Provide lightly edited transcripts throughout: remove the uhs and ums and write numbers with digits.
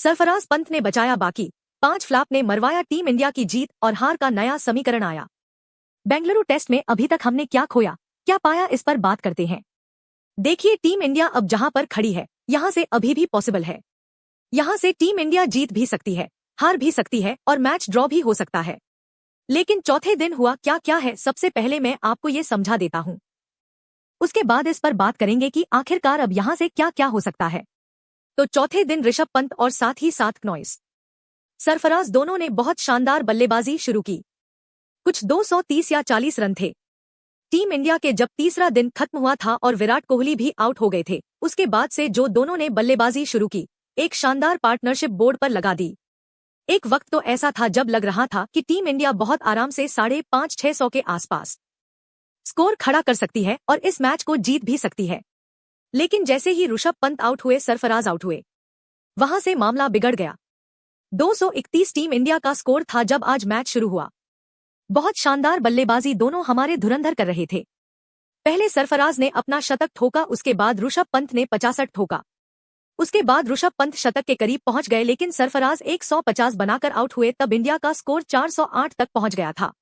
सरफराज पंत ने बचाया बाकी 5 फ्लॉप ने मरवाया टीम इंडिया की जीत और हार का नया समीकरण आया। बेंगलुरु टेस्ट में अभी तक हमने क्या खोया क्या पाया, इस पर बात करते हैं। देखिए, टीम इंडिया अब जहां पर खड़ी है यहां से अभी भी पॉसिबल है। यहां से टीम इंडिया जीत भी सकती है, हार भी सकती है और मैच ड्रॉ भी हो सकता है। लेकिन चौथे दिन हुआ क्या क्या है, सबसे पहले मैं आपको ये समझा देता हूं। उसके बाद इस पर बात करेंगे कि आखिरकार अब यहां से क्या क्या हो सकता है। तो चौथे दिन ऋषभ पंत और साथ ही साथ नॉइस सरफराज दोनों ने बहुत शानदार बल्लेबाजी शुरू की। कुछ 230 या 40 रन थे। टीम इंडिया के जब तीसरा दिन खत्म हुआ था और विराट कोहली भी आउट हो गए थे, उसके बाद से जो दोनों ने बल्लेबाजी शुरू की, एक शानदार पार्टनरशिप बोर्ड पर लगा दी। एक वक्त तो ऐसा था जब लग रहा था कि टीम इंडिया बहुत आराम से 550-600 के आसपास स्कोर खड़ा कर सकती है और इस मैच को जीत भी सकती है। लेकिन जैसे ही ऋषभ पंत आउट हुए, सरफराज आउट हुए, वहां से मामला बिगड़ गया। 231 टीम इंडिया का स्कोर था जब आज मैच शुरू हुआ। बहुत शानदार बल्लेबाजी दोनों हमारे धुरंधर कर रहे थे। पहले सरफराज ने अपना शतक ठोका, उसके बाद ऋषभ पंत ने 65 ठोका। उसके बाद ऋषभ पंत शतक के करीब पहुंच गए, लेकिन सरफराज 150 बनाकर आउट हुए। तब इंडिया का स्कोर 408 तक पहुंच गया था।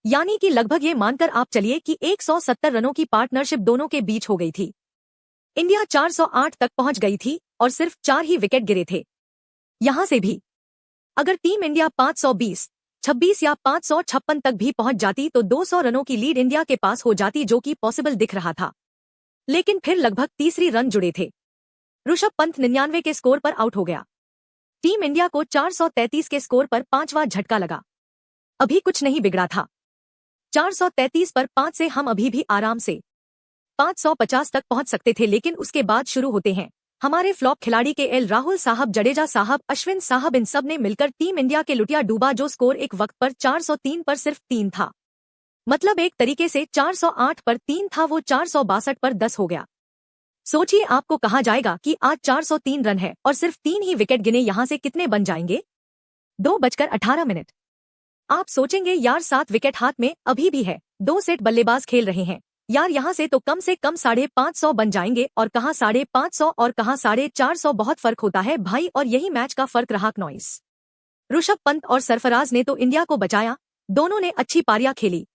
यानी कि लगभग ये मानकर आप चलिए कि 170 रनों की पार्टनरशिप दोनों के बीच हो गई थी। इंडिया 408 तक पहुंच गई थी और सिर्फ 4 ही विकेट गिरे थे। यहां से भी अगर टीम इंडिया 520, 26 या 556 तक भी पहुंच जाती तो 200 रनों की लीड इंडिया के पास हो जाती, जो कि पॉसिबल दिख रहा था। लेकिन फिर लगभग तीसरी रन जुड़े थे। ऋषभ पंत 99 के स्कोर पर आउट हो गया। टीम इंडिया को 433 के स्कोर पर पांचवा झटका लगा। अभी कुछ नहीं बिगड़ा था। 433 पर 5 से हम अभी भी आराम से 550 तक पहुंच सकते थे। लेकिन उसके बाद शुरू होते हैं हमारे फ्लॉप खिलाड़ी के एल राहुल साहब, जडेजा साहब, अश्विन साहब, इन सब ने मिलकर टीम इंडिया के लुटिया डूबा। जो स्कोर एक वक्त पर 403 पर सिर्फ 3 था, मतलब एक तरीके से 408 पर 3 था, वो 462 पर 10 हो गया। सोचिए आपको कहा जाएगा कि आज 403 रन है और सिर्फ 3 ही विकेट गिने, यहां से कितने बन जाएंगे? 2:18। आप सोचेंगे यार 7 विकेट हाथ में अभी भी है, 2 सेट बल्लेबाज खेल रहे हैं यार, यहां से तो कम से कम 550 बन जाएंगे। और कहां 550 और कहां 450, बहुत फर्क होता है भाई। और यही मैच का फर्क रहा। नॉइस ऋषभ पंत और सरफराज ने तो इंडिया को बचाया। दोनों ने अच्छी पारियां खेली।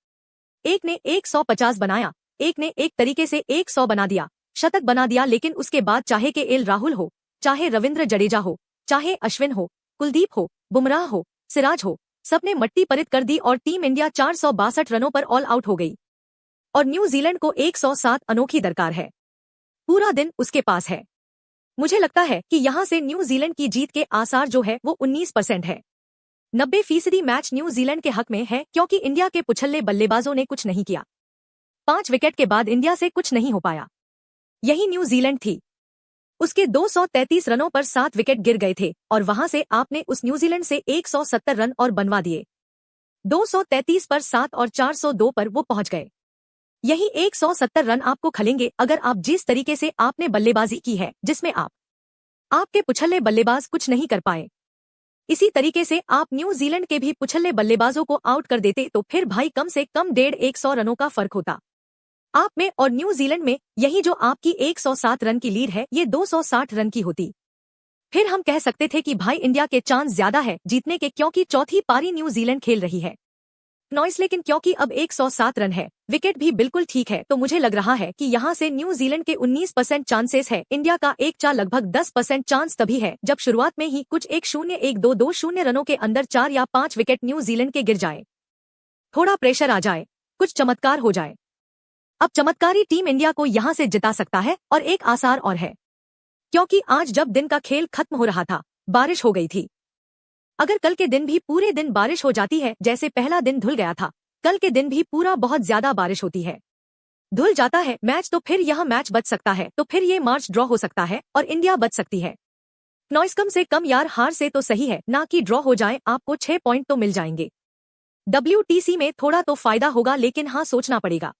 एक ने 150 बनाया, एक ने एक तरीके से 100 बना दिया, शतक बना दिया। लेकिन उसके बाद चाहे के एल राहुल हो, चाहे रविंद्र जडेजा हो, चाहे अश्विन हो, कुलदीप हो, बुमराह हो, सिराज हो, सबने मट्टी परित कर दी और टीम इंडिया 462 रनों पर ऑल आउट हो गई। और न्यूजीलैंड को 107 अनोखी दरकार है। पूरा दिन उसके पास है। मुझे लगता है कि यहां से न्यूजीलैंड की जीत के आसार जो है वो 19% है। 90% मैच न्यूजीलैंड के हक में है, क्योंकि इंडिया के पुछल्ले बल्लेबाजों ने कुछ नहीं किया। 5 विकेट के बाद इंडिया से कुछ नहीं हो पाया। यही न्यूजीलैंड थी। उसके 233 रनों पर 7 विकेट गिर गए थे और वहां से आपने उस न्यूजीलैंड से 170 रन और बनवा दिए। 233 पर 7 और 402 पर वो पहुंच गए। यही 170 रन आपको खलेंगे अगर आप जिस तरीके से आपने बल्लेबाजी की है, जिसमें आपके पुछल्ले बल्लेबाज कुछ नहीं कर पाए। इसी तरीके से आप न्यूजीलैंड के भी पुछल्ले बल्लेबाजों को आउट कर देते तो फिर भाई कम से कम 150 रनों का फर्क होता आप में और न्यूजीलैंड में। यही जो आपकी 107 रन की लीड है, ये 260 रन की होती। फिर हम कह सकते थे कि भाई इंडिया के चांस ज्यादा है जीतने के, क्योंकि चौथी पारी न्यूजीलैंड खेल रही है। नॉइस लेकिन क्योंकि अब 107 रन है, विकेट भी बिल्कुल ठीक है, तो मुझे लग रहा है कि यहां से न्यूजीलैंड के 19% चांसेस है। इंडिया का लगभग 10% चांस तभी है जब शुरुआत में ही कुछ 1-0, 1-2, 2-0 रनों के अंदर 4 या 5 विकेट न्यूजीलैंड के गिर जाए, थोड़ा प्रेशर आ जाए, कुछ चमत्कार हो जाए। अब चमत्कारी टीम इंडिया को यहां से जिता सकता है। और एक आसार और है, क्योंकि आज जब दिन का खेल खत्म हो रहा था, बारिश हो गई थी। अगर कल के दिन भी पूरे दिन बारिश हो जाती है, जैसे पहला दिन धुल गया था, कल के दिन भी पूरा बहुत ज्यादा बारिश होती है, धुल जाता है मैच, तो फिर यह मैच बच सकता है, तो फिर ये मार्च ड्रॉ हो सकता है और इंडिया बच सकती है। नॉइस कम से कम यार हार से तो सही है ना कि ड्रॉ हो जाए, आपको 6 पॉइंट तो मिल जाएंगे। WTC में थोड़ा तो फायदा होगा, लेकिन हाँ सोचना पड़ेगा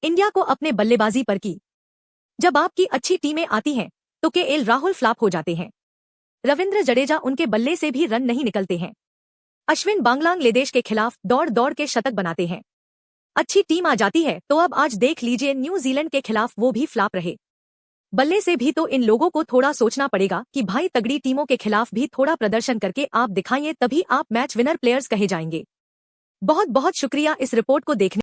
इंडिया को अपने बल्लेबाजी पर की। जब आपकी अच्छी टीमें आती हैं तो के एल राहुल फ्लॉप हो जाते हैं, रविंद्र जडेजा उनके बल्ले से भी रन नहीं निकलते हैं, अश्विन बांग्लादेश के खिलाफ दौड़ दौड़ के शतक बनाते हैं। अच्छी टीम आ जाती है तो अब आज देख लीजिए न्यूजीलैंड के खिलाफ वो भी फ्लॉप रहे। बल्ले से भी तो इन लोगों को थोड़ा सोचना पड़ेगा कि भाई तगड़ी टीमों के खिलाफ भी थोड़ा प्रदर्शन करके आप दिखाइए, तभी आप मैच विनर प्लेयर्स कहे जाएंगे। बहुत बहुत शुक्रिया इस रिपोर्ट को देखने